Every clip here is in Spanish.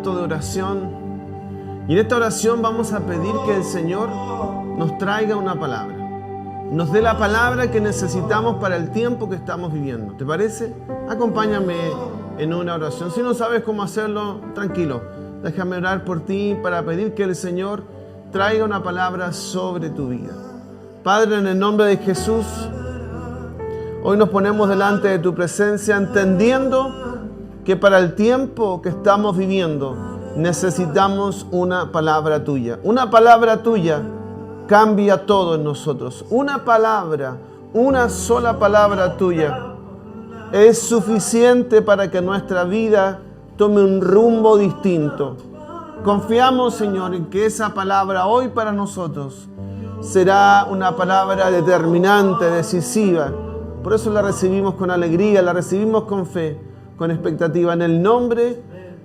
momento de oración. Y en esta oración vamos a pedir que el Señor nos traiga una palabra. Nos dé la palabra que necesitamos para el tiempo que estamos viviendo. ¿Te parece? Acompáñame en una oración. Si no sabes cómo hacerlo, tranquilo. Déjame orar por ti para pedir que el Señor traiga una palabra sobre tu vida. Padre, en el nombre de Jesús, hoy nos ponemos delante de tu presencia entendiendo que para el tiempo que estamos viviendo necesitamos una palabra tuya. Una palabra tuya cambia todo en nosotros. Una palabra, una sola palabra tuya es suficiente para que nuestra vida tome un rumbo distinto. Confiamos, Señor, en que esa palabra hoy para nosotros será una palabra determinante, decisiva. Por eso la recibimos con alegría, la recibimos con fe, con expectativa, en el nombre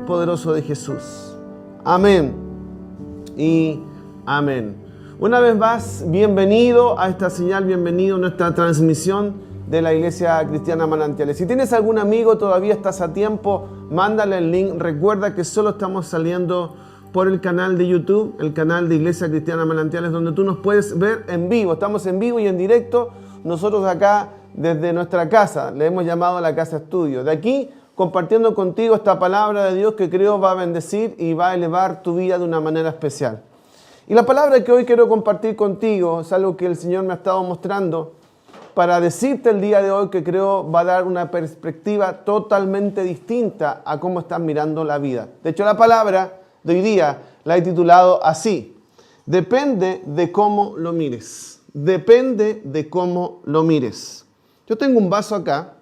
poderoso de Jesús. Amén y amén. Una vez más, bienvenido a esta señal, bienvenido a nuestra transmisión de la Iglesia Cristiana Manantiales. Si tienes algún amigo, todavía estás a tiempo, mándale el link. Recuerda que solo estamos saliendo por el canal de YouTube, el canal de Iglesia Cristiana Manantiales, donde tú nos puedes ver en vivo. Estamos en vivo y en directo, nosotros acá desde nuestra casa, le hemos llamado la Casa Estudio. De aquí, compartiendo contigo esta palabra de Dios que creo va a bendecir y va a elevar tu vida de una manera especial. Y la palabra que hoy quiero compartir contigo es algo que el Señor me ha estado mostrando para decirte el día de hoy que creo va a dar una perspectiva totalmente distinta a cómo estás mirando la vida. De hecho, la palabra de hoy día la he titulado así: depende de cómo lo mires. Depende de cómo lo mires. Yo tengo un vaso acá.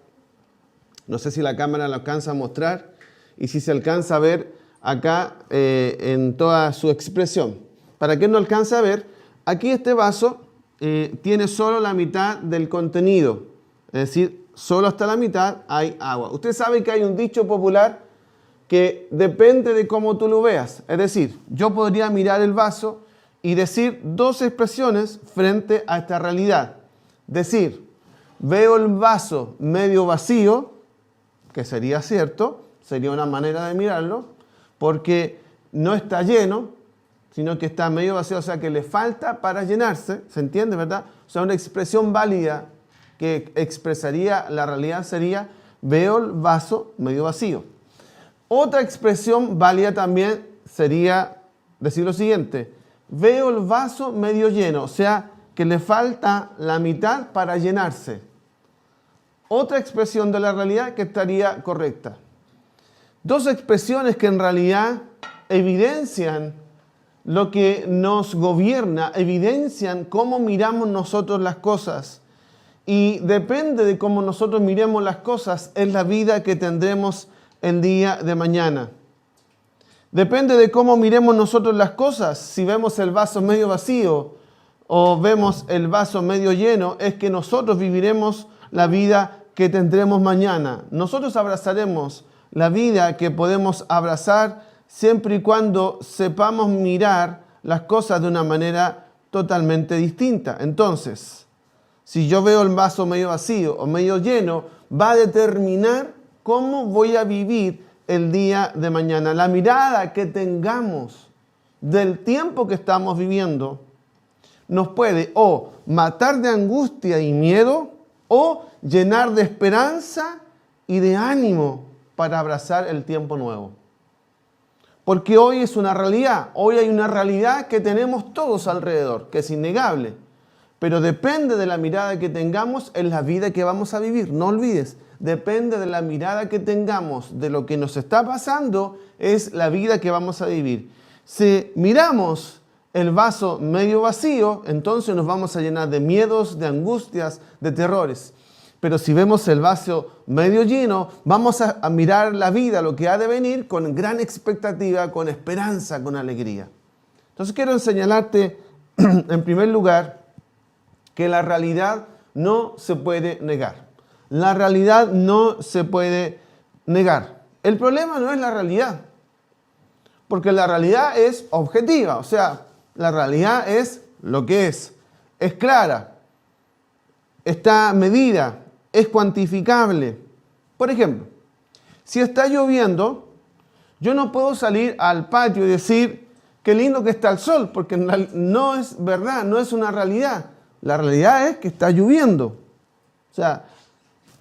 No sé si la cámara lo alcanza a mostrar y si se alcanza a ver acá en toda su expresión. Para quien no alcanza a ver, aquí este vaso tiene solo la mitad del contenido. Es decir, solo hasta la mitad hay agua. Usted sabe que hay un dicho popular que depende de cómo tú lo veas. Es decir, yo podría mirar el vaso y decir dos expresiones frente a esta realidad. Decir, veo el vaso medio vacío, que sería cierto, sería una manera de mirarlo, porque no está lleno, sino que está medio vacío, o sea que le falta para llenarse, ¿se entiende, verdad? O sea, una expresión válida que expresaría la realidad sería, veo el vaso medio vacío. Otra expresión válida también sería decir lo siguiente: veo el vaso medio lleno, o sea, que le falta la mitad para llenarse. Otra expresión de la realidad que estaría correcta. Dos expresiones que en realidad evidencian lo que nos gobierna, evidencian cómo miramos nosotros las cosas. Y depende de cómo nosotros miremos las cosas, es la vida que tendremos el día de mañana. Depende de cómo miremos nosotros las cosas. Si vemos el vaso medio vacío o vemos el vaso medio lleno, es que nosotros viviremos la vida que tendremos mañana. Nosotros abrazaremos la vida que podemos abrazar siempre y cuando sepamos mirar las cosas de una manera totalmente distinta. Entonces, si yo veo el vaso medio vacío o medio lleno, va a determinar cómo voy a vivir el día de mañana. La mirada que tengamos del tiempo que estamos viviendo nos puede o matar de angustia y miedo o llenar de esperanza y de ánimo para abrazar el tiempo nuevo. Porque hoy es una realidad, hoy hay una realidad que tenemos todos alrededor, que es innegable. Pero depende de la mirada que tengamos en la vida que vamos a vivir. No olvides, depende de la mirada que tengamos de lo que nos está pasando, es la vida que vamos a vivir. Si miramos el vaso medio vacío, entonces nos vamos a llenar de miedos, de angustias, de terrores. Pero si vemos el vaso medio lleno, vamos a mirar la vida, lo que ha de venir, con gran expectativa, con esperanza, con alegría. Entonces quiero señalarte, en primer lugar, que la realidad no se puede negar. La realidad no se puede negar. El problema no es la realidad, porque la realidad es objetiva, o sea, la realidad es lo que es clara, está medida, es cuantificable. Por ejemplo, si está lloviendo, Yo no puedo salir al patio y decir, qué lindo que está el sol, porque no es verdad, no es una realidad. La realidad es que está lloviendo. O sea,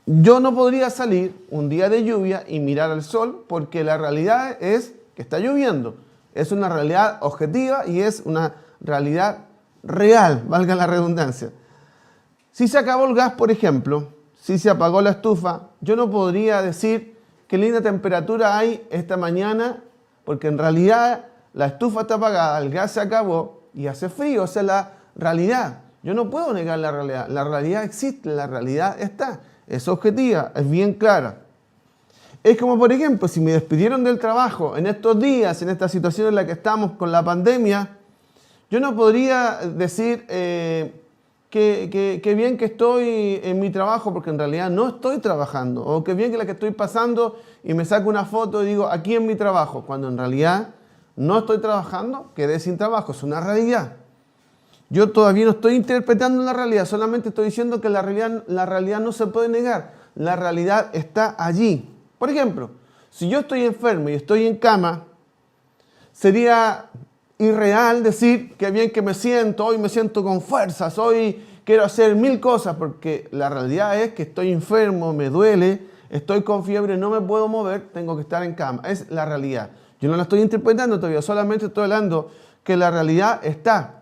yo no podría salir un día de lluvia y mirar al sol, porque la realidad es que está lloviendo. Es una realidad objetiva y es una realidad real, valga la redundancia. Si se acabó el gas, por ejemplo, si se apagó la estufa, yo no podría decir qué linda temperatura hay esta mañana, porque en realidad la estufa está apagada, el gas se acabó y hace frío. Esa es la realidad. Yo no puedo negar la realidad. La realidad existe, la realidad está. Es objetiva, es bien clara. Es como, por ejemplo, si me despidieron del trabajo en estos días, en esta situación en la que estamos con la pandemia, yo no podría decir que bien que estoy en mi trabajo, porque en realidad no estoy trabajando, o que bien que la que estoy pasando y me saco una foto y digo, aquí en mi trabajo, cuando en realidad no estoy trabajando, quedé sin trabajo, es una realidad. Yo todavía no estoy interpretando la realidad, solamente estoy diciendo que la realidad no se puede negar, la realidad está allí. Por ejemplo, si yo estoy enfermo y estoy en cama, sería irreal decir que bien que me siento, hoy me siento con fuerzas, hoy quiero hacer 1000 cosas, porque la realidad es que estoy enfermo, me duele, estoy con fiebre, no me puedo mover, tengo que estar en cama. Es la realidad. Yo no la estoy interpretando todavía, solamente estoy hablando que la realidad está.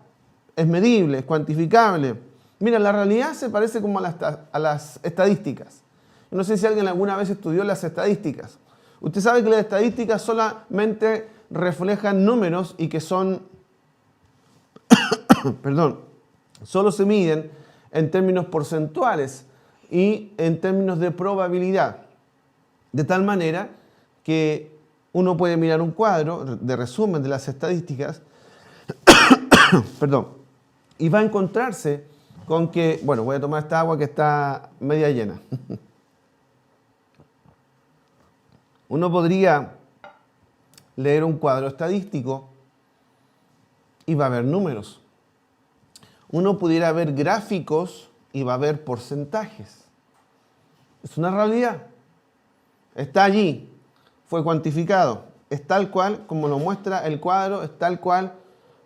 Es medible, es cuantificable. Mira, la realidad se parece como a las estadísticas. Yo no sé si alguien alguna vez estudió las estadísticas. Usted sabe que las estadísticas solamente reflejan números y que son, perdón, solo se miden en términos porcentuales y en términos de probabilidad. De tal manera que uno puede mirar un cuadro de resumen de las estadísticas, perdón, y va a encontrarse con que, bueno, voy a tomar esta agua que está media llena. Uno podría leer un cuadro estadístico y va a haber números. Uno pudiera ver gráficos y va a haber porcentajes. Es una realidad. Está allí, fue cuantificado. Es tal cual como lo muestra el cuadro, es tal cual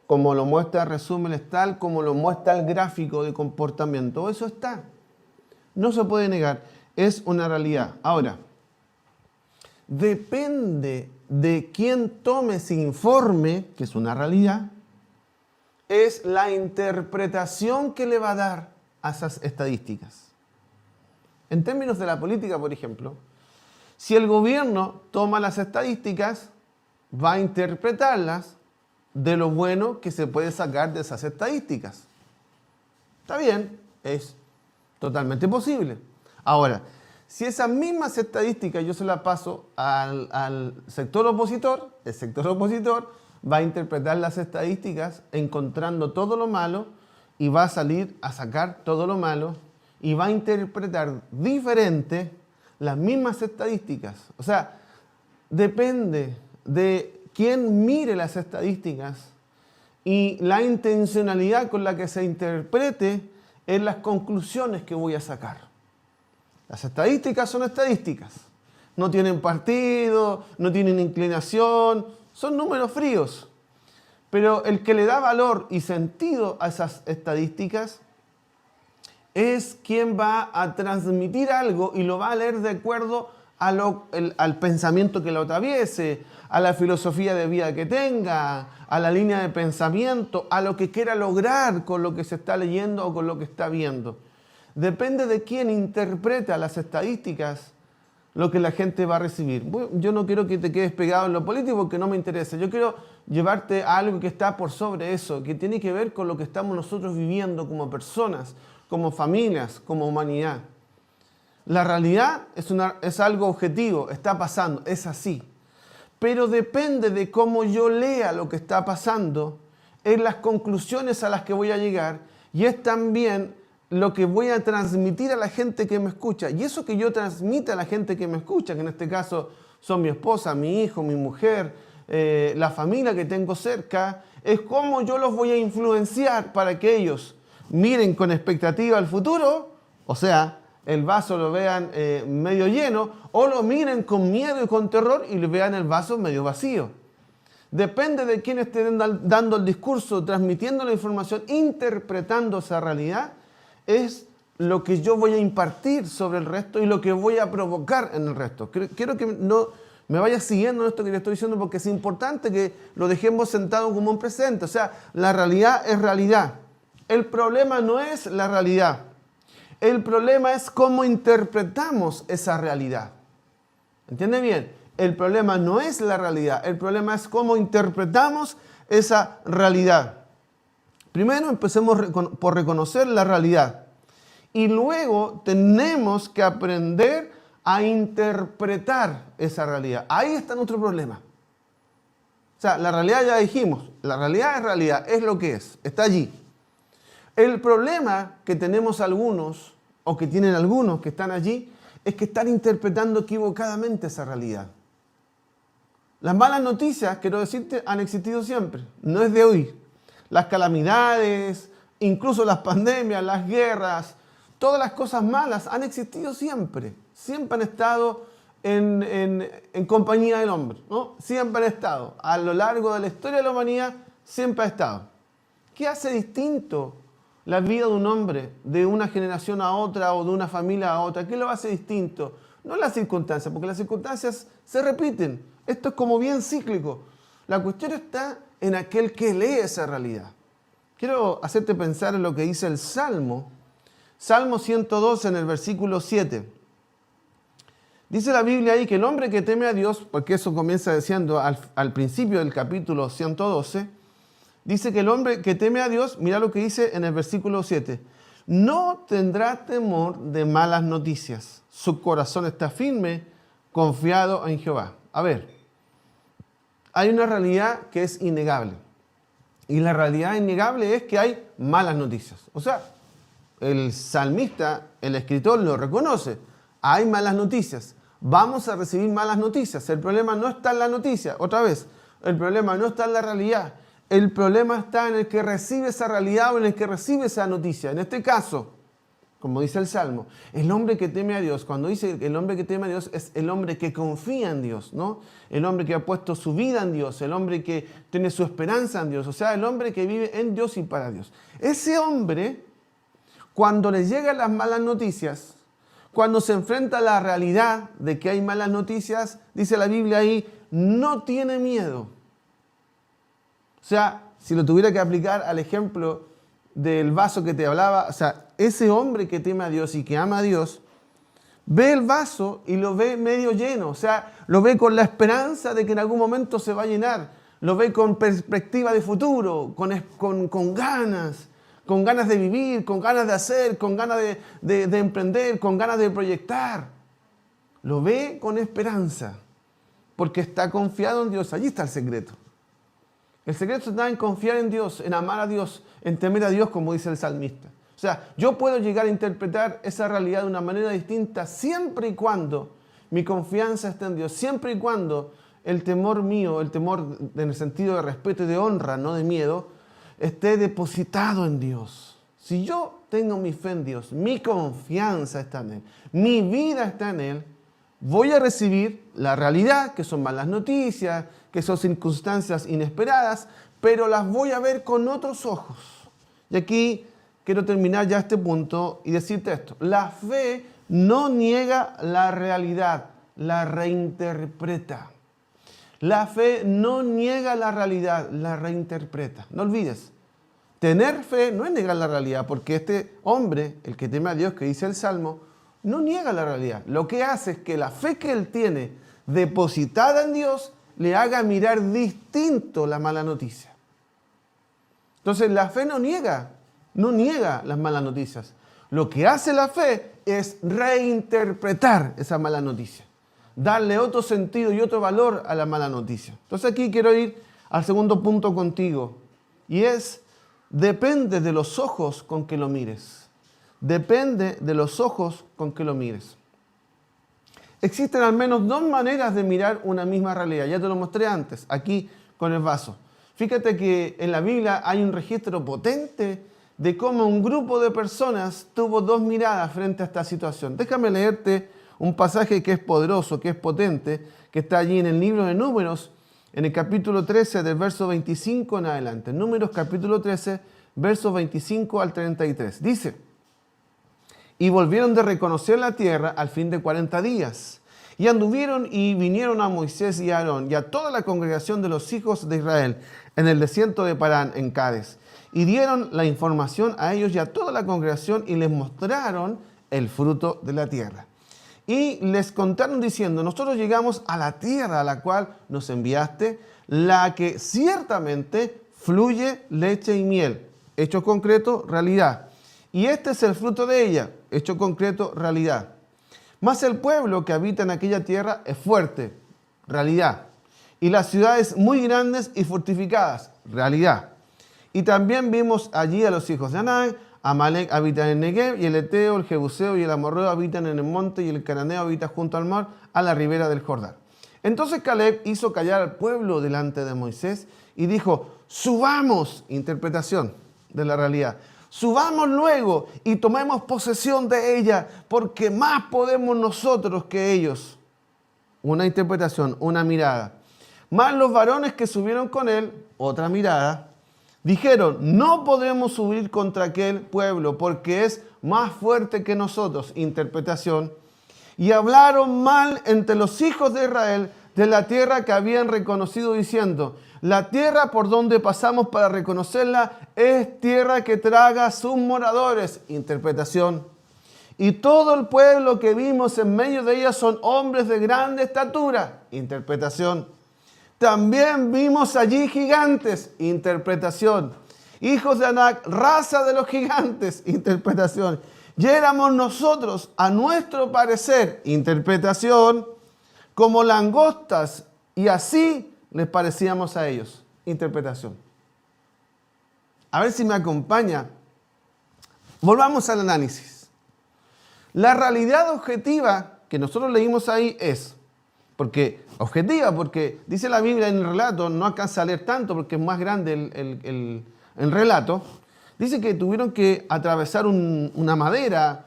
como lo muestra el resumen, es tal como lo muestra el gráfico de comportamiento. Eso está. No se puede negar. Es una realidad. Ahora, depende de quién tome ese informe, que es una realidad, es la interpretación que le va a dar a esas estadísticas. En términos de la política, por ejemplo, si el gobierno toma las estadísticas, va a interpretarlas de lo bueno que se puede sacar de esas estadísticas. Está bien, es totalmente posible. Ahora, si esas mismas estadísticas yo se las paso al sector opositor, el sector opositor va a interpretar las estadísticas encontrando todo lo malo y va a salir a sacar todo lo malo y va a interpretar diferente las mismas estadísticas. O sea, depende de quién mire las estadísticas y la intencionalidad con la que se interprete en las conclusiones que voy a sacar. Las estadísticas son estadísticas. No tienen partido, no tienen inclinación, son números fríos. Pero el que le da valor y sentido a esas estadísticas es quien va a transmitir algo y lo va a leer de acuerdo al pensamiento que lo atraviese, a la filosofía de vida que tenga, a la línea de pensamiento, a lo que quiera lograr con lo que se está leyendo o con lo que está viendo. Depende de quién interpreta las estadísticas, lo que la gente va a recibir. Bueno, yo no quiero que te quedes pegado en lo político porque no me interesa. Yo quiero llevarte a algo que está por sobre eso, que tiene que ver con lo que estamos nosotros viviendo como personas, como familias, como humanidad. La realidad es algo objetivo, está pasando, es así. Pero depende de cómo yo lea lo que está pasando, en las conclusiones a las que voy a llegar, y es también lo que voy a transmitir a la gente que me escucha. Y eso que yo transmita a la gente que me escucha, que en este caso son mi esposa, mi hijo, mi mujer, la familia que tengo cerca, es cómo yo los voy a influenciar para que ellos miren con expectativa al futuro, o sea, el vaso lo vean medio lleno, o lo miren con miedo y con terror y le vean el vaso medio vacío. Depende de quién esté dando el discurso, transmitiendo la información, interpretando esa realidad, es lo que yo voy a impartir sobre el resto y lo que voy a provocar en el resto. Quiero que no me vaya siguiendo en esto que le estoy diciendo, porque es importante que lo dejemos sentado como un presente. O sea, la realidad es realidad. El problema no es la realidad. El problema es cómo interpretamos esa realidad. ¿Entiende bien? El problema no es la realidad. El problema es cómo interpretamos esa realidad. Primero empecemos por reconocer la realidad. Y luego tenemos que aprender a interpretar esa realidad. Ahí está nuestro problema. O sea, la realidad ya dijimos, la realidad, es lo que es, está allí. El problema que tenemos algunos, o que tienen algunos que están allí, es que están interpretando equivocadamente esa realidad. Las malas noticias, quiero decirte, han existido siempre, no es de hoy. Las calamidades, incluso las pandemias, las guerras, todas las cosas malas han existido siempre. Siempre han estado en compañía del hombre, ¿no? Siempre han estado. A lo largo de la historia de la humanidad, siempre ha estado. ¿Qué hace distinto la vida de un hombre de una generación a otra o de una familia a otra? ¿Qué lo hace distinto? No las circunstancias, porque las circunstancias se repiten. Esto es como bien cíclico. La cuestión está en aquel que lee esa realidad. Quiero hacerte pensar en lo que dice el Salmo. Salmo 112 en el versículo 7. Dice la Biblia ahí que el hombre que teme a Dios, porque eso comienza diciendo al principio del capítulo 112, dice que el hombre que teme a Dios, mira lo que dice en el versículo 7, no tendrá temor de malas noticias. Su corazón está firme, confiado en Jehová. A ver, hay una realidad que es innegable. Y la realidad innegable es que hay malas noticias. O sea, el salmista, el escritor lo reconoce. Hay malas noticias. Vamos a recibir malas noticias. El problema no está en la noticia. Otra vez, el problema no está en la realidad. El problema está en el que recibe esa realidad o en el que recibe esa noticia. En este caso, como dice el Salmo, el hombre que teme a Dios, cuando dice el hombre que teme a Dios, es el hombre que confía en Dios, ¿no? El hombre que ha puesto su vida en Dios, el hombre que tiene su esperanza en Dios, o sea, el hombre que vive en Dios y para Dios. Ese hombre, cuando le llegan las malas noticias, cuando se enfrenta a la realidad de que hay malas noticias, dice la Biblia ahí, no tiene miedo. O sea, si lo tuviera que aplicar al ejemplo del vaso que te hablaba, o sea, ese hombre que teme a Dios y que ama a Dios, ve el vaso y lo ve medio lleno, o sea, lo ve con la esperanza de que en algún momento se va a llenar, lo ve con perspectiva de futuro, con ganas de vivir, con ganas de hacer, con ganas de emprender, con ganas de proyectar. Lo ve con esperanza, porque está confiado en Dios. Allí está el secreto. El secreto está en confiar en Dios, en amar a Dios, en temer a Dios, como dice el salmista. O sea, yo puedo llegar a interpretar esa realidad de una manera distinta siempre y cuando mi confianza esté en Dios, siempre y cuando el temor mío, el temor en el sentido de respeto y de honra, no de miedo, esté depositado en Dios. Si yo tengo mi fe en Dios, mi confianza está en Él, mi vida está en Él, voy a recibir la realidad, que son malas noticias, que son circunstancias inesperadas, pero las voy a ver con otros ojos. Y aquí quiero terminar ya este punto y decirte esto. La fe no niega la realidad, la reinterpreta. La fe no niega la realidad, la reinterpreta. No olvides, tener fe no es negar la realidad, porque este hombre, el que teme a Dios, que dice el Salmo, no niega la realidad. Lo que hace es que la fe que él tiene depositada en Dios le haga mirar distinto la mala noticia. Entonces la fe no niega las malas noticias. Lo que hace la fe es reinterpretar esa mala noticia, darle otro sentido y otro valor a la mala noticia. Entonces aquí quiero ir al segundo punto contigo, y es, depende de los ojos con que lo mires. Depende de los ojos con que lo mires. Existen al menos dos maneras de mirar una misma realidad. Ya te lo mostré antes, aquí con el vaso. Fíjate que en la Biblia hay un registro potente de cómo un grupo de personas tuvo dos miradas frente a esta situación. Déjame leerte un pasaje que es poderoso, que es potente, que está allí en el libro de Números, en el capítulo 13, del verso 25 en adelante. Números capítulo 13, versos 25 al 33. Dice: y volvieron de reconocer la tierra al fin de 40 días. Y anduvieron y vinieron a Moisés y a Aarón y a toda la congregación de los hijos de Israel en el desierto de Parán, en Cades. Y dieron la información a ellos y a toda la congregación y les mostraron el fruto de la tierra. Y les contaron diciendo: nosotros llegamos a la tierra a la cual nos enviaste, la que ciertamente fluye leche y miel. Hecho concreto, realidad. Y este es el fruto de ella. Hecho concreto, realidad. Mas el pueblo que habita en aquella tierra es fuerte, realidad. Y las ciudades muy grandes y fortificadas, realidad. Y también vimos allí a los hijos de Anak. Amalek habita en el Negev, y el Eteo, el Jebuseo y el Amorreo habitan en el monte, y el Cananeo habita junto al mar, a la ribera del Jordán. Entonces Caleb hizo callar al pueblo delante de Moisés y dijo: subamos, interpretación de la realidad, subamos luego y tomemos posesión de ella, porque más podemos nosotros que ellos. Una interpretación, una mirada. Más los varones que subieron con él, otra mirada, dijeron: no podemos subir contra aquel pueblo porque es más fuerte que nosotros. Interpretación. Y hablaron mal entre los hijos de Israel de la tierra que habían reconocido, diciendo: la tierra por donde pasamos para reconocerla es tierra que traga a sus moradores. Interpretación. Y todo el pueblo que vimos en medio de ella son hombres de grande estatura. Interpretación. También vimos allí gigantes. Interpretación. Hijos de Anak, raza de los gigantes. Interpretación. Y éramos nosotros, a nuestro parecer, interpretación, como langostas, y así les parecíamos a ellos. Interpretación. A ver si me acompaña. Volvamos al análisis. La realidad objetiva que nosotros leímos ahí es, porque dice la Biblia en el relato, no alcanza a leer tanto porque es más grande el relato, dice que tuvieron que atravesar una madera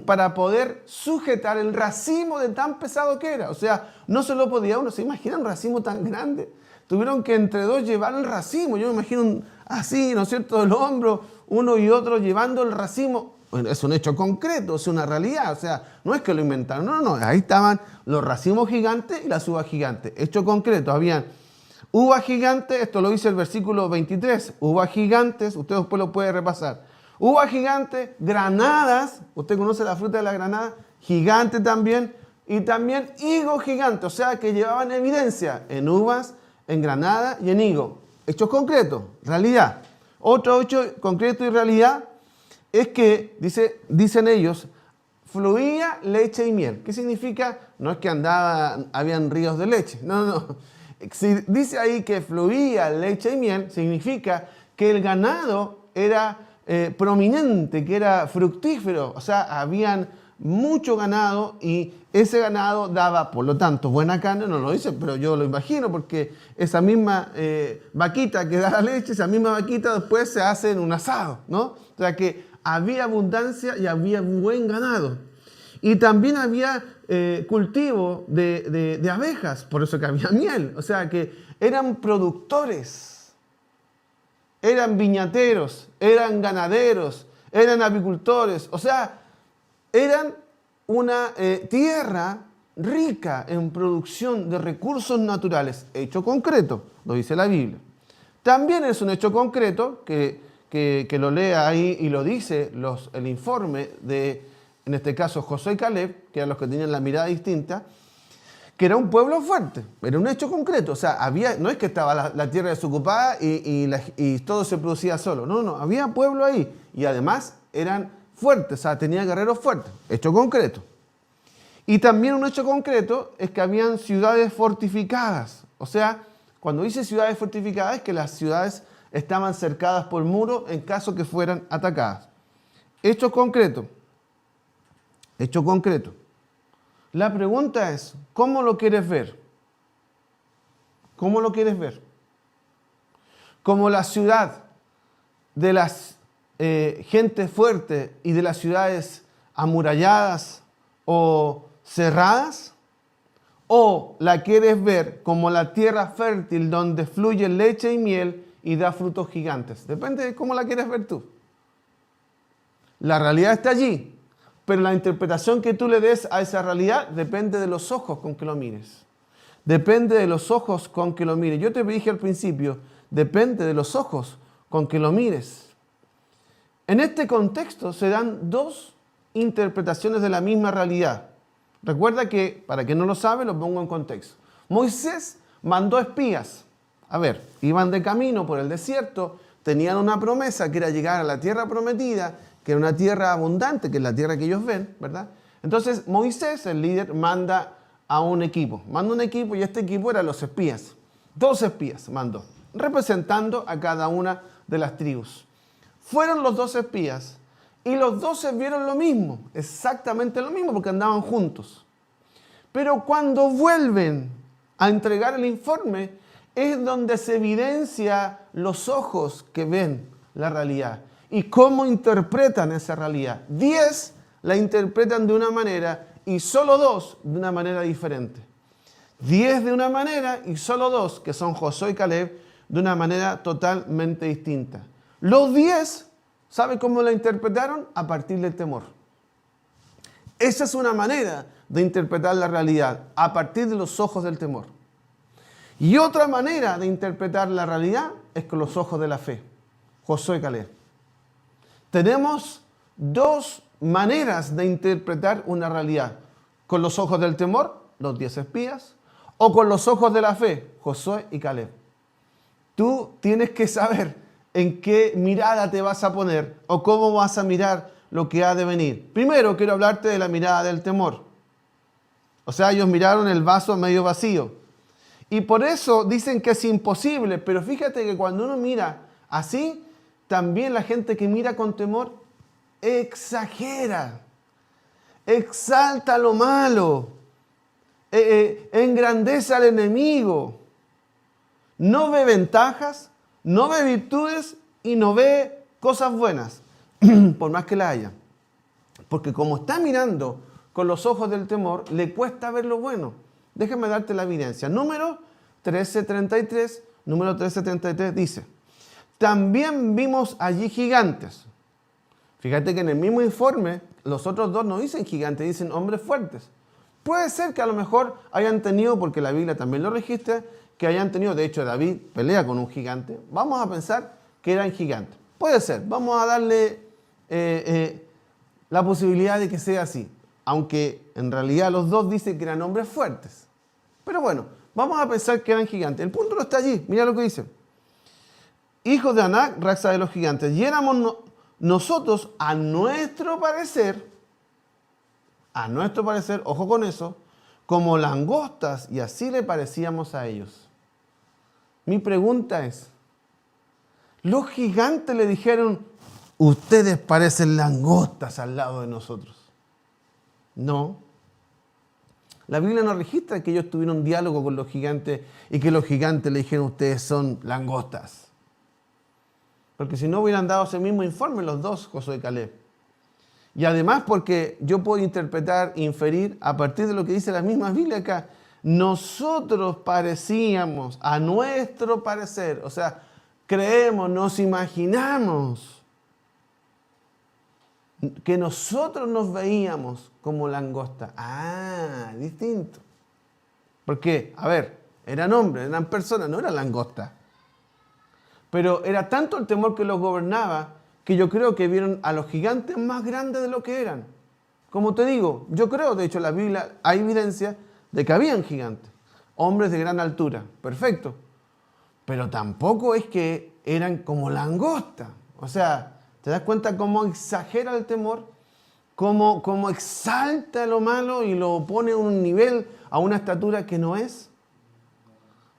para poder sujetar el racimo de tan pesado que era. O sea, no se lo podía uno. ¿Se imagina un racimo tan grande? Tuvieron que entre dos llevar el racimo. Yo me imagino así, ¿no es cierto?, del hombro, uno y otro llevando el racimo. Bueno, es un hecho concreto, es una realidad. O sea, no es que lo inventaron. No. Ahí estaban los racimos gigantes y las uvas gigantes. Hecho concreto. Habían uvas gigantes, esto lo dice el versículo 23. Uvas gigantes, usted después lo puede repasar. Uvas gigantes, granadas, usted conoce la fruta de la granada, gigante también, y también higo gigante, o sea que llevaban evidencia en uvas, en granada y en higo. Hechos concretos, realidad. Otro hecho concreto y realidad es que, dicen ellos, fluía leche y miel. ¿Qué significa? No es que habían ríos de leche, no. Si dice ahí que fluía leche y miel, significa que el ganado era prominente, que era fructífero, o sea, habían mucho ganado y ese ganado daba, por lo tanto, buena carne. No lo dice, pero yo lo imagino, porque esa misma vaquita que da la leche, esa misma vaquita después se hace en un asado, ¿no? O sea que había abundancia y había buen ganado. Y también había cultivo de abejas, por eso que había miel, o sea que eran productores. Eran viñateros, eran ganaderos, eran apicultores. O sea, eran una tierra rica en producción de recursos naturales. Hecho concreto, lo dice la Biblia. También es un hecho concreto que lo lea ahí y lo dice el informe de, en este caso, Josué y Caleb, que eran los que tenían la mirada distinta, que era un pueblo fuerte, era un hecho concreto. O sea, no es que estaba la tierra desocupada y todo se producía solo. No, había pueblo ahí. Y además eran fuertes, o sea, tenían guerreros fuertes. Hecho concreto. Y también un hecho concreto es que habían ciudades fortificadas. O sea, cuando dice ciudades fortificadas es que las ciudades estaban cercadas por muros en caso que fueran atacadas. Hecho concreto. Hecho concreto. La pregunta es, ¿cómo lo quieres ver? ¿Cómo lo quieres ver? Como la ciudad de las gente fuerte y de las ciudades amuralladas o cerradas? ¿O la quieres ver como la tierra fértil donde fluye leche y miel y da frutos gigantes? Depende de cómo la quieres ver tú. La realidad está allí, pero la interpretación que tú le des a esa realidad depende de los ojos con que lo mires. Depende de los ojos con que lo mires. Yo te dije al principio, depende de los ojos con que lo mires. En este contexto se dan dos interpretaciones de la misma realidad. Recuerda que, para quien no lo sabe, lo pongo en contexto. Moisés mandó espías. A ver, iban de camino por el desierto, tenían una promesa que era llegar a la tierra prometida, que era una tierra abundante, que es la tierra que ellos ven, ¿verdad? Entonces Moisés, el líder, manda a un equipo. Manda un equipo y este equipo eran los espías. 2 espías mandó, representando a cada una de las tribus. Fueron los 2 espías. Y los 12 vieron lo mismo, exactamente lo mismo, porque andaban juntos. Pero cuando vuelven a entregar el informe, es donde se evidencia los ojos que ven la realidad y cómo interpretan esa realidad. 10 la interpretan de una manera y solo 2 de una manera diferente. 10 de una manera y solo 2, que son Josué y Caleb, de una manera totalmente distinta. Los 10... ¿sabe cómo la interpretaron? A partir del temor. Esa es una manera de interpretar la realidad, a partir de los ojos del temor. Y otra manera de interpretar la realidad es con los ojos de la fe. Josué y Caleb. Tenemos 2 maneras de interpretar una realidad. Con los ojos del temor, los 10 espías, o con los ojos de la fe, Josué y Caleb. Tú tienes que saber en qué mirada te vas a poner o cómo vas a mirar lo que ha de venir. Primero quiero hablarte de la mirada del temor. O sea, ellos miraron el vaso medio vacío. Y por eso dicen que es imposible, pero fíjate que cuando uno mira así, también la gente que mira con temor exagera, exalta lo malo, engrandece al enemigo, no ve ventajas, no ve virtudes y no ve cosas buenas, por más que la haya. Porque como está mirando con los ojos del temor, le cuesta ver lo bueno. Déjame darte la evidencia. Número 1333 dice, también vimos allí gigantes. Fíjate que en el mismo informe, los otros 2 no dicen gigantes, dicen hombres fuertes. Puede ser que a lo mejor hayan tenido, porque la Biblia también lo registra, que hayan tenido, de hecho David pelea con un gigante. Vamos a pensar que eran gigantes. Puede ser, vamos a darle la posibilidad de que sea así. Aunque en realidad los 2 dicen que eran hombres fuertes. Pero bueno, vamos a pensar que eran gigantes. El punto no está allí, mira lo que dice. Hijos de Anac, raza de los gigantes. Y éramos nosotros, a nuestro parecer, ojo con eso, como langostas, y así le parecíamos a ellos. Mi pregunta es, los gigantes le dijeron, ustedes parecen langostas al lado de nosotros. No. La Biblia no registra que ellos tuvieron un diálogo con los gigantes y que los gigantes le dijeron, ustedes son langostas. Porque si no hubieran dado ese mismo informe los 2, Josué y Caleb. Y además porque yo puedo interpretar, inferir, a partir de lo que dice la misma Biblia acá, nosotros parecíamos, a nuestro parecer, o sea, creemos, nos imaginamos que nosotros nos veíamos como langosta. Ah, distinto. Porque, a ver, eran hombres, eran personas, no eran langostas. Pero era tanto el temor que los gobernaba que yo creo que vieron a los gigantes más grandes de lo que eran. Como te digo, yo creo, de hecho en la Biblia hay evidencia de que habían gigantes, hombres de gran altura, perfecto. Pero tampoco es que eran como langosta. O sea, ¿te das cuenta cómo exagera el temor? Cómo exalta lo malo y lo pone a un nivel, a una estatura que no es.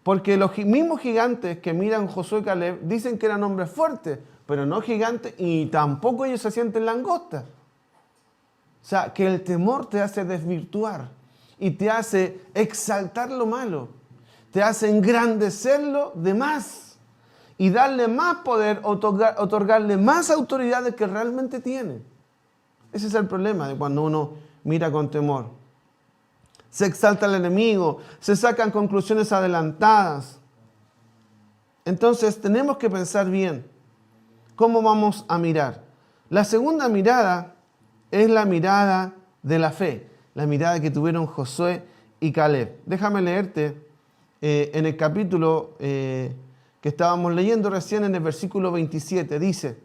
Porque los mismos gigantes que miran Josué y Caleb dicen que eran hombres fuertes, pero no gigantes, y tampoco ellos se sienten langostas. O sea, que el temor te hace desvirtuar y te hace exaltar lo malo, te hace engrandecerlo de más y darle más poder, otorgarle más autoridad de que realmente tiene. Ese es el problema de cuando uno mira con temor. Se exalta el enemigo, se sacan conclusiones adelantadas. Entonces tenemos que pensar bien cómo vamos a mirar. La segunda mirada es la mirada de la fe, la mirada que tuvieron Josué y Caleb. Déjame leerte en el capítulo que estábamos leyendo recién, en el versículo 27. Dice: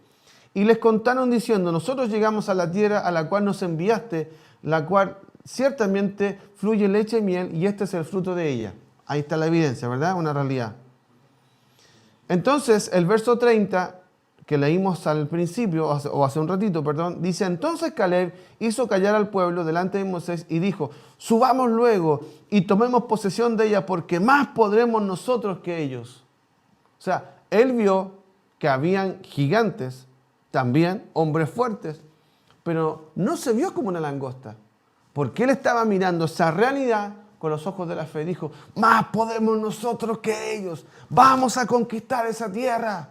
y les contaron diciendo: nosotros llegamos a la tierra a la cual nos enviaste, la cual ciertamente fluye leche y miel, y este es el fruto de ella. Ahí está la evidencia, ¿verdad? Una realidad. Entonces, el verso 30, que leímos al principio, o hace un ratito, perdón, dice: entonces Caleb hizo callar al pueblo delante de Moisés y dijo: subamos luego y tomemos posesión de ella, porque más podremos nosotros que ellos. O sea, él vio que habían gigantes, también hombres fuertes, pero no se vio como una langosta, porque él estaba mirando esa realidad con los ojos de la fe. Dijo: más podemos nosotros que ellos, vamos a conquistar esa tierra.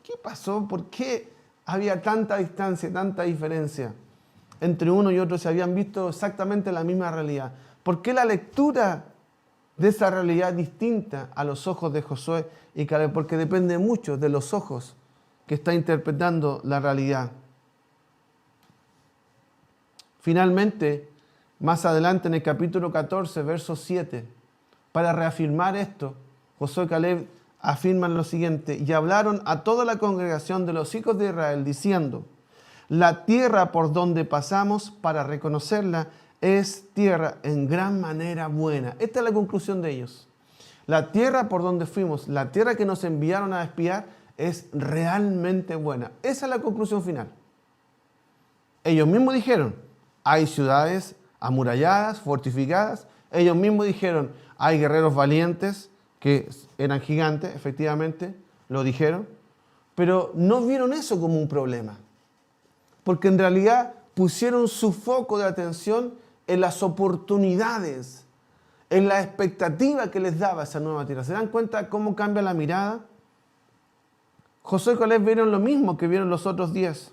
¿Qué pasó? ¿Por qué había tanta distancia, tanta diferencia entre uno y otro? Se habían visto exactamente la misma realidad. ¿Por qué la lectura de esa realidad distinta a los ojos de Josué y Caleb? Porque depende mucho de los ojos que está interpretando la realidad. Finalmente, más adelante en el capítulo 14, verso 7, para reafirmar esto, Josué y Caleb afirman lo siguiente: y hablaron a toda la congregación de los hijos de Israel, diciendo: la tierra por donde pasamos para reconocerla es tierra en gran manera buena. Esta es la conclusión de ellos. La tierra por donde fuimos, la tierra que nos enviaron a espiar, es realmente buena. Esa es la conclusión final. Ellos mismos dijeron: hay ciudades amuralladas, fortificadas. Ellos mismos dijeron: hay guerreros valientes, que eran gigantes, efectivamente, lo dijeron, pero no vieron eso como un problema, porque en realidad pusieron su foco de atención en las oportunidades, en la expectativa que les daba esa nueva tierra. ¿Se dan cuenta cómo cambia la mirada? Josué y Caleb vieron lo mismo que vieron los otros 10,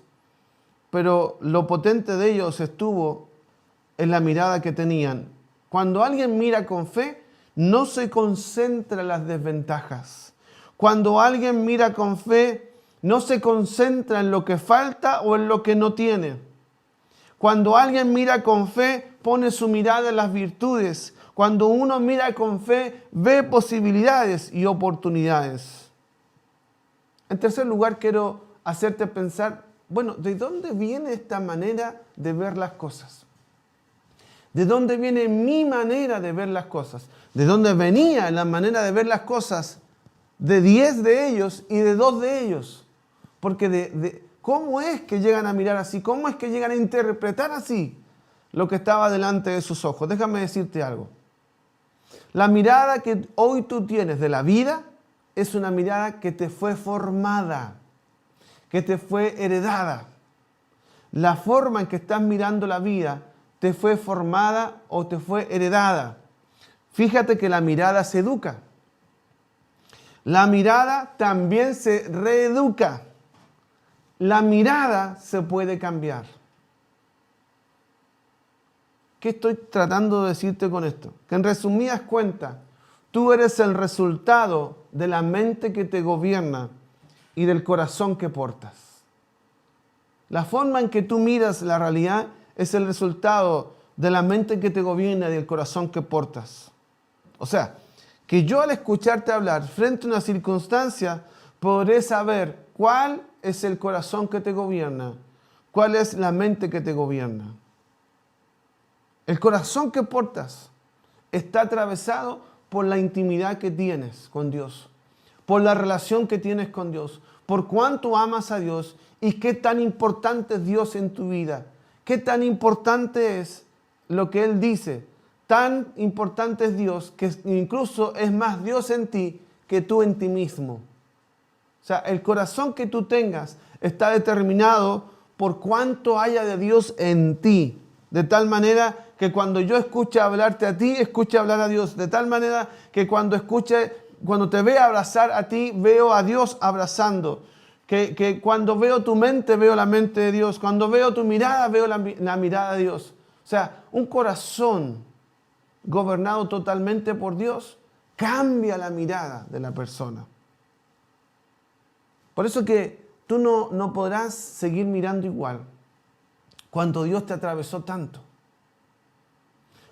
pero lo potente de ellos estuvo en la mirada que tenían. Cuando alguien mira con fe, no se concentra en las desventajas. Cuando alguien mira con fe, no se concentra en lo que falta o en lo que no tiene. Cuando alguien mira con fe, pone su mirada en las virtudes. Cuando uno mira con fe, ve posibilidades y oportunidades. En tercer lugar, quiero hacerte pensar, bueno, ¿de dónde viene esta manera de ver las cosas? ¿De dónde viene mi manera de ver las cosas? ¿De dónde venía la manera de ver las cosas de 10 de ellos y de 2 de ellos? Porque ¿cómo es que llegan a mirar así? ¿Cómo es que llegan a interpretar así lo que estaba delante de sus ojos? Déjame decirte algo. La mirada que hoy tú tienes de la vida es una mirada que te fue formada, que te fue heredada. La forma en que estás mirando la vida te fue formada o te fue heredada. Fíjate que la mirada se educa. La mirada también se reeduca. La mirada se puede cambiar. ¿Qué estoy tratando de decirte con esto? Que en resumidas cuentas, tú eres el resultado de la mente que te gobierna y del corazón que portas. La forma en que tú miras la realidad es el resultado de la mente que te gobierna y del corazón que portas. O sea, que yo al escucharte hablar frente a una circunstancia, podré saber cuál es el corazón que te gobierna, cuál es la mente que te gobierna. El corazón que portas está atravesado por la intimidad que tienes con Dios, por la relación que tienes con Dios, por cuánto amas a Dios y qué tan importante es Dios en tu vida, qué tan importante es lo que Él dice. Tan importante es Dios que incluso es más Dios en ti que tú en ti mismo. O sea, el corazón que tú tengas está determinado por cuánto haya de Dios en ti. De tal manera que cuando yo escuche hablarte a ti, escuche hablar a Dios. De tal manera que cuando escuche cuando te veo abrazar a ti, veo a Dios abrazando. Que cuando veo tu mente, veo la mente de Dios. Cuando veo tu mirada, veo la mirada de Dios. O sea, un corazón gobernado totalmente por Dios cambia la mirada de la persona. Por eso que tú no podrás seguir mirando igual cuando Dios te atravesó tanto.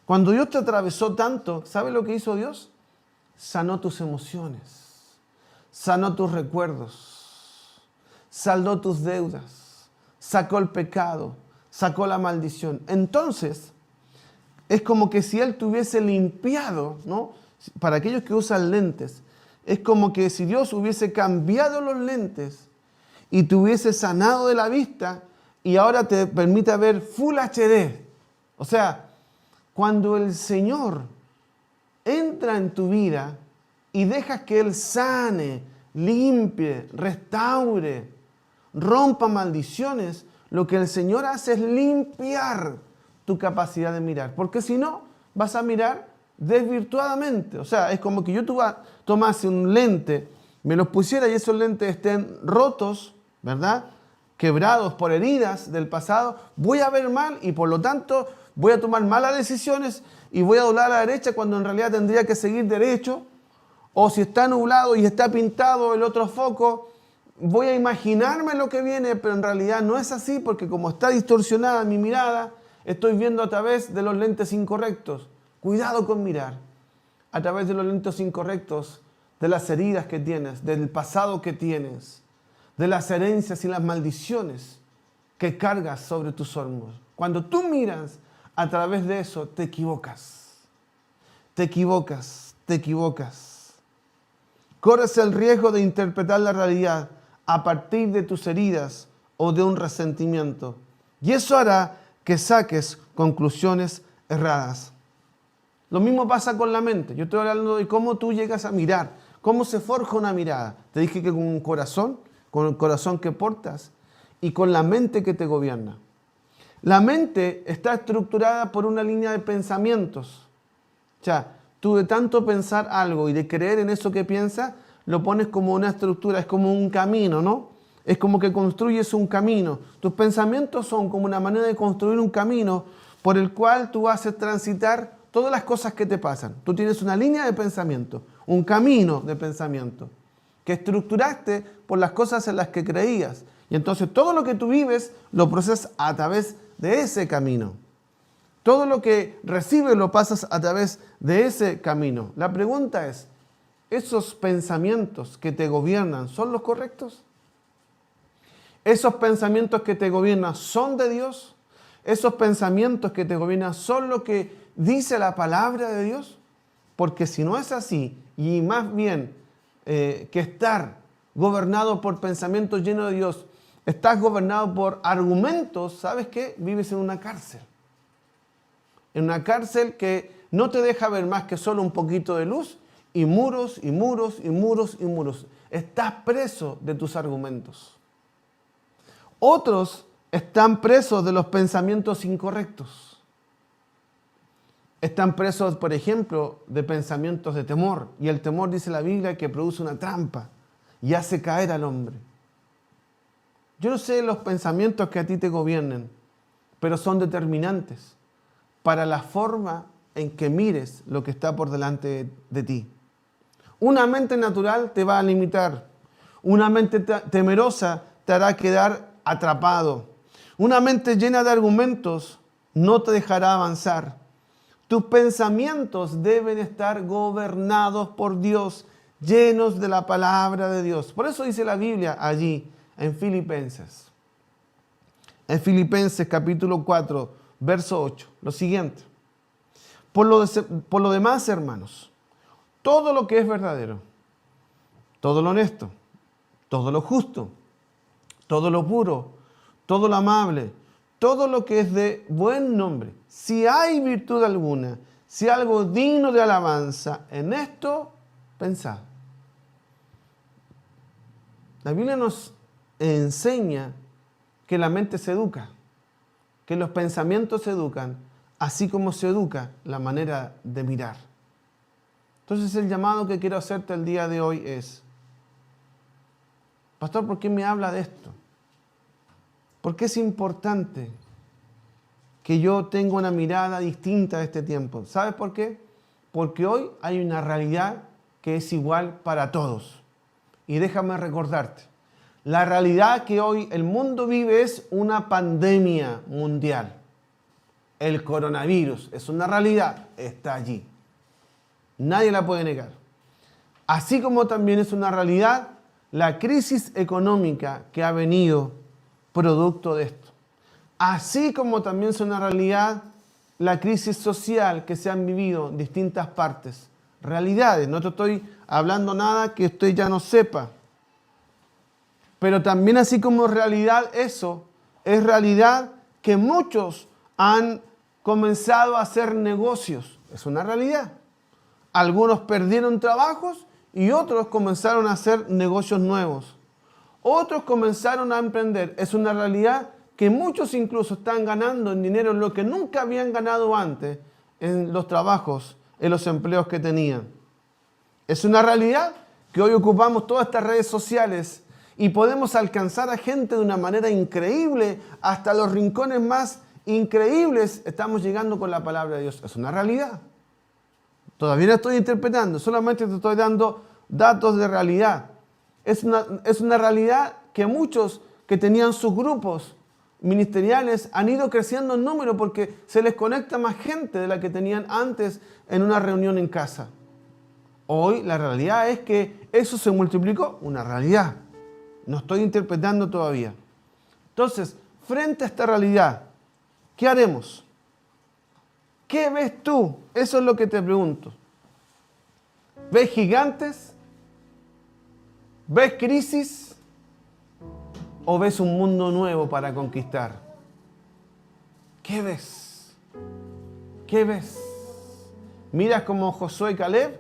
Cuando Dios te atravesó tanto, ¿sabes lo que hizo Dios? Sanó tus emociones, sanó tus recuerdos, saldó tus deudas, sacó el pecado, sacó la maldición. Entonces, es como que si Él te hubiese limpiado, ¿no? Para aquellos que usan lentes, es como que si Dios hubiese cambiado los lentes y te hubiese sanado de la vista y ahora te permite ver Full HD. O sea, cuando el Señor entra en tu vida y dejas que Él sane, limpie, restaure, rompa maldiciones, lo que el Señor hace es limpiar tu capacidad de mirar. Porque si no, vas a mirar desvirtuadamente. O sea, es como que yo tomase un lente, me los pusiera y esos lentes estén rotos, ¿verdad? Quebrados por heridas del pasado, voy a ver mal y por lo tanto voy a tomar malas decisiones y voy a doblar a la derecha cuando en realidad tendría que seguir derecho. O si está nublado y está pintado el otro foco, voy a imaginarme lo que viene, pero en realidad no es así porque como está distorsionada mi mirada, estoy viendo a través de los lentes incorrectos. Cuidado con mirar a través de los lentes incorrectos, de las heridas que tienes, del pasado que tienes, de las herencias y las maldiciones que cargas sobre tus hombros. Cuando tú miras a través de eso, te equivocas. Te equivocas, te equivocas. Corres el riesgo de interpretar la realidad a partir de tus heridas o de un resentimiento. Y eso hará que saques conclusiones erradas. Lo mismo pasa con la mente. Yo estoy hablando de cómo tú llegas a mirar, cómo se forja una mirada. Te dije que con un corazón, con el corazón que portas y con la mente que te gobierna. La mente está estructurada por una línea de pensamientos. O sea, tú de tanto pensar algo y de creer en eso que piensas, lo pones como una estructura, es como un camino, ¿no? Es como que construyes un camino. Tus pensamientos son como una manera de construir un camino por el cual tú haces transitar todas las cosas que te pasan. Tú tienes una línea de pensamiento, un camino de pensamiento que estructuraste por las cosas en las que creías. Y entonces todo lo que tú vives lo procesas a través de ese camino. Todo lo que recibes lo pasas a través de ese camino. La pregunta es, ¿esos pensamientos que te gobiernan son los correctos? ¿Esos pensamientos que te gobiernan son de Dios? ¿Esos pensamientos que te gobiernan son lo que dice la palabra de Dios? Porque si no es así, y más bien que estar gobernado por pensamientos llenos de Dios, estás gobernado por argumentos, ¿sabes qué? Vives en una cárcel. En una cárcel que no te deja ver más que solo un poquito de luz y muros y muros y muros y muros. Estás preso de tus argumentos. Otros están presos de los pensamientos incorrectos. Están presos, por ejemplo, de pensamientos de temor. Y el temor, dice la Biblia, que produce una trampa y hace caer al hombre. Yo no sé los pensamientos que a ti te gobiernen, pero son determinantes para la forma en que mires lo que está por delante de ti. Una mente natural te va a limitar. Una mente temerosa te hará quedar atrapado. Una mente llena de argumentos no te dejará avanzar. Tus pensamientos deben estar gobernados por Dios, llenos de la palabra de Dios. Por eso dice la Biblia allí en Filipenses. En Filipenses capítulo 4, verso 8, lo siguiente. Por lo demás, hermanos, todo lo que es verdadero, todo lo honesto, todo lo justo, todo lo puro, todo lo amable, todo lo que es de buen nombre, si hay virtud alguna, si algo digno de alabanza, en esto pensad. La Biblia nos enseña que la mente se educa, que los pensamientos se educan, así como se educa la manera de mirar. Entonces el llamado que quiero hacerte el día de hoy es, pastor, ¿por qué me habla de esto? ¿Por qué es importante que yo tenga una mirada distinta a este tiempo? ¿Sabes por qué? Porque hoy hay una realidad que es igual para todos. Y déjame recordarte, la realidad que hoy el mundo vive es una pandemia mundial. El coronavirus es una realidad, está allí. Nadie la puede negar. Así como también es una realidad la crisis económica que ha venido producto de esto. Así como también es una realidad la crisis social que se han vivido en distintas partes. Realidades, no te estoy hablando nada que usted ya no sepa. Pero también así como realidad eso, es realidad que muchos han comenzado a hacer negocios. Es una realidad. Algunos perdieron trabajos y otros comenzaron a hacer negocios nuevos. Otros comenzaron a emprender. Es una realidad que muchos incluso están ganando en dinero lo que nunca habían ganado antes en los trabajos, en los empleos que tenían. Es una realidad que hoy ocupamos todas estas redes sociales y podemos alcanzar a gente de una manera increíble, hasta los rincones más increíbles estamos llegando con la palabra de Dios. Es una realidad. Todavía no estoy interpretando, solamente te estoy dando datos de realidad. Es una realidad que muchos que tenían sus grupos ministeriales han ido creciendo en número porque se les conecta más gente de la que tenían antes en una reunión en casa. Hoy la realidad es que eso se multiplicó, una realidad. No estoy interpretando todavía. Entonces, frente a esta realidad, ¿qué haremos? ¿Qué ves tú? Eso es lo que te pregunto. ¿Ves gigantes? ¿Ves crisis? ¿O ves un mundo nuevo para conquistar? ¿Qué ves? ¿Qué ves? ¿Miras como Josué y Caleb?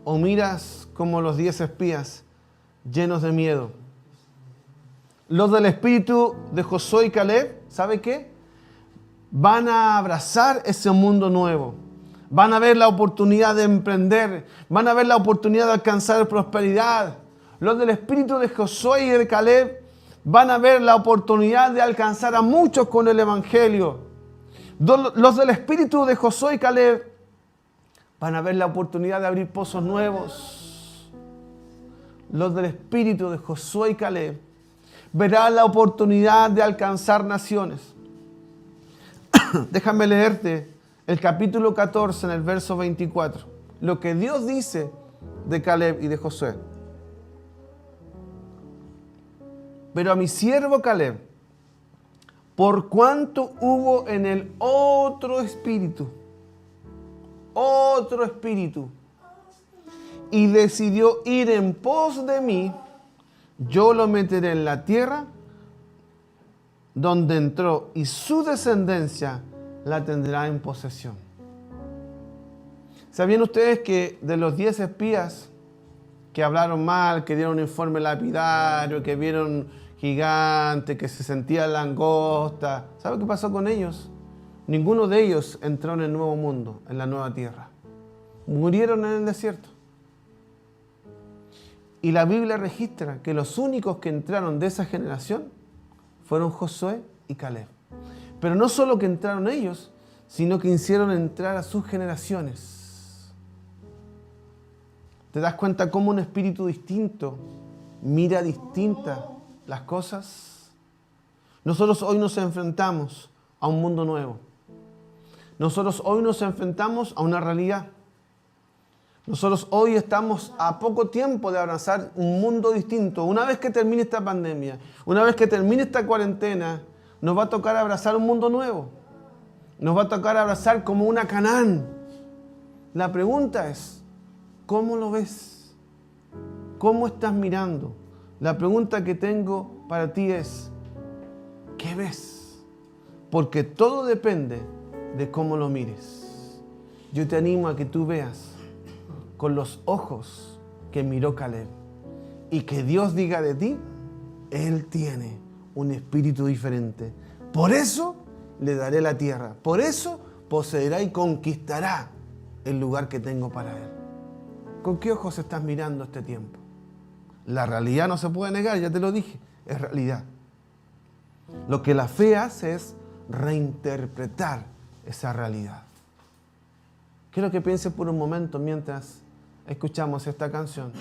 ¿O miras como los 10 espías llenos de miedo? Los del espíritu de Josué y Caleb, ¿sabe qué? Van a abrazar ese mundo nuevo. Van a ver la oportunidad de emprender. Van a ver la oportunidad de alcanzar prosperidad. Los del espíritu de Josué y de Caleb van a ver la oportunidad de alcanzar a muchos con el evangelio. Los del espíritu de Josué y Caleb van a ver la oportunidad de abrir pozos nuevos. Los del espíritu de Josué y Caleb verán la oportunidad de alcanzar naciones. Déjame leerte el capítulo 14 en el verso 24. Lo que Dios dice de Caleb y de Josué. Pero a mi siervo Caleb, por cuanto hubo en él otro espíritu, y decidió ir en pos de mí, yo lo meteré en la tierra donde entró, y su descendencia la tendrá en posesión. ¿Sabían ustedes que de los 10 espías que hablaron mal, que dieron un informe lapidario, que vieron gigantes, que se sentían langosta, ¿sabe qué pasó con ellos? Ninguno de ellos entró en el nuevo mundo, en la nueva tierra. Murieron en el desierto. Y la Biblia registra que los únicos que entraron de esa generación fueron Josué y Caleb. Pero no solo que entraron ellos, sino que hicieron entrar a sus generaciones. ¿Te das cuenta cómo un espíritu distinto mira distintas las cosas? Nosotros hoy nos enfrentamos a un mundo nuevo. Nosotros hoy nos enfrentamos a una realidad. Nosotros hoy estamos a poco tiempo de abrazar un mundo distinto. Una vez que termine esta pandemia, una vez que termine esta cuarentena, nos va a tocar abrazar un mundo nuevo. Nos va a tocar abrazar como una Canaán. La pregunta es, ¿cómo lo ves? ¿Cómo estás mirando? La pregunta que tengo para ti es, ¿qué ves? Porque todo depende de cómo lo mires. Yo te animo a que tú veas con los ojos que miró Caleb y que Dios diga de ti, Él tiene un espíritu diferente. Por eso le daré la tierra. Por eso poseerá y conquistará el lugar que tengo para Él. ¿Con qué ojos estás mirando este tiempo? La realidad no se puede negar, ya te lo dije, es realidad. Lo que la fe hace es reinterpretar esa realidad. Quiero que pienses por un momento mientras escuchamos esta canción.